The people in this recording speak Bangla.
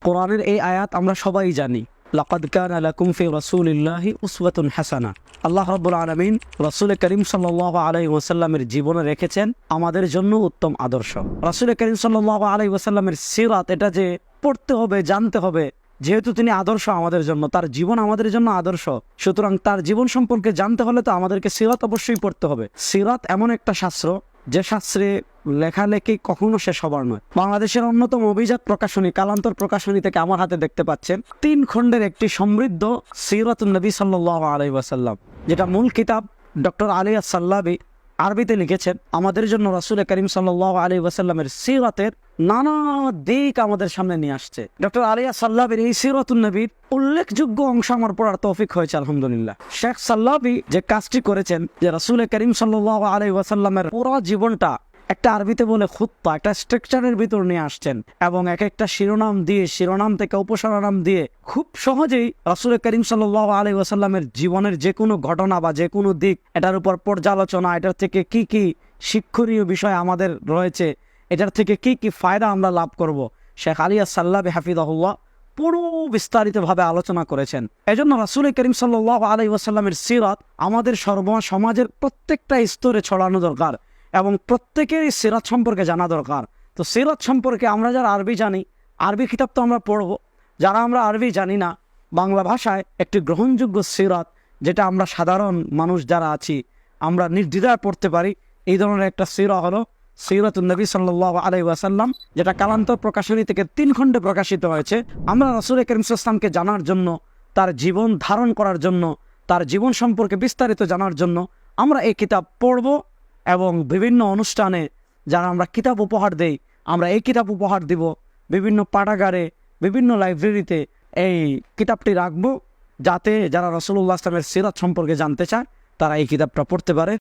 কোরআনের এই আয়াত আমরা সবাই জানি, লাকাদ কানা লাকুম ফি রাসূলিল্লাহি উসওয়াতুন হাসানাহ। আল্লাহ রাব্বুল আলামিন রাসূল করিম সাল্লাল্লাহু আলাইহি ওয়াসাল্লামের জীবনে রেখেছেন আমাদের জন্য উত্তম আদর্শ। রাসূল করিম সাল্লাল্লাহু আলাইহি ওয়াসাল্লামের সিরাত, এটা যে পড়তে হবে, জানতে হবে। যেহেতু তিনি আদর্শ আমাদের জন্য, তার জীবন আমাদের জন্য আদর্শ, সুতরাং তার জীবন সম্পর্কে জানতে হলে তো আমাদেরকে সিরাত অবশ্যই পড়তে হবে। সিরাত এমন একটা শাস্ত্র, যে শাস্ত্রে লেখালেখি কখনো শেষ হবার নয়। বাংলাদেশের অন্যতম অভিজাত প্রকাশনী কালান্তর প্রকাশনী থেকে আমার হাতে দেখতে পাচ্ছেন 3 খণ্ডের একটি সমৃদ্ধ সিরাতুন নবী সাল্লাল্লাহু আলাইহি ওয়াসাল্লাম, যেটা মূল কিতাব ডক্টর আলী আস-সাল্লাবি আরবিতে লিখেছেন। আমাদের জন্য রাসূল করিম সাল্লাল্লাহু আলাইহি ওয়াসাল্লামের সিরাতের নানা দিক আমাদের সামনে নিয়ে আসছে। ডক্টর আলী আস-সাল্লাবির এই সিরাতুন নবীর উল্লেখযোগ্য অংশ আমার পড়ার তৌফিক হয়েছে আলহামদুলিল্লাহ। শেখ সাল্লাবি যে কাজটি করেছেন, যে রাসূল করিম সাল্লাল্লাহু আলাইহি ওয়াসাল্লামের পুরো জীবনটা একটা আরবিতে বলে খুতবা, একটা স্ট্রাকচারের ভিতর নিয়ে আসছেন, এবং এক একটা শিরোনাম দিয়ে, শিরোনাম থেকে উপশিরোনাম দিয়ে খুব সহজেই রাসূল করিম সাল্লাল্লাহু আলাইহি ওয়াসাল্লামের জীবনের যে কোনো ঘটনা বা যে কোনো দিক, এটার উপর পর্যালোচনা, এটার থেকে কি কি শিক্ষণীয় বিষয় আমাদের রয়েছে, এটার থেকে কি কি ফায়দা আমরা লাভ করব, শেখ আলী আস-সাল্লাবি হাফিজাহুল্লাহ পুরো বিস্তারিতভাবে আলোচনা করেছেন। এজন্য রাসূল করিম সাল্লাল্লাহু আলাইহি ওয়াসাল্লামের সিরাত আমাদের সমাজের প্রত্যেকটা স্তরে ছড়ানো দরকার, এবং প্রত্যেকেরই সিরাত সম্পর্কে জানা দরকার। তো সিরাত সম্পর্কে আমরা যারা আরবি জানি, আরবি কিতাব তো আমরা পড়ব। যারা আমরা আরবি জানি না, বাংলা ভাষায় একটি গ্রহণযোগ্য সিরাত, যেটা আমরা সাধারণ মানুষ যারা আছি আমরা নির্দ্বিধায় পড়তে পারি, এই ধরনের একটা সিরা হলো সিরাতুন নবী সাল্লাল্লাহু আলাইহি ওয়াসাল্লাম, যেটা কালান্তর প্রকাশনী থেকে 3 খণ্ডে প্রকাশিত হয়েছে। আমরা রাসূল করিম সাল্লাল্লাহু আলাইহি ওয়াসাল্লামকে জানার জন্য, তার জীবন ধারণ করার জন্য, তার জীবন সম্পর্কে বিস্তারিত জানার জন্য আমরা এই কিতাব পড়ব, এবং বিভিন্ন অনুষ্ঠানে যারা আমরা কিতাব উপহার দেই, আমরা এই কিতাব উপহার দিব। বিভিন্ন পাঠাগারে, বিভিন্ন লাইব্রেরিতে এই কিতাবটি রাখবো, যাতে যারা রাসূলুল্লাহ সাল্লাল্লাহু আলাইহি ওয়াসাল্লামের সিরাত সম্পর্কে জানতে চায় তারা এই কিতাবটা পড়তে পারে।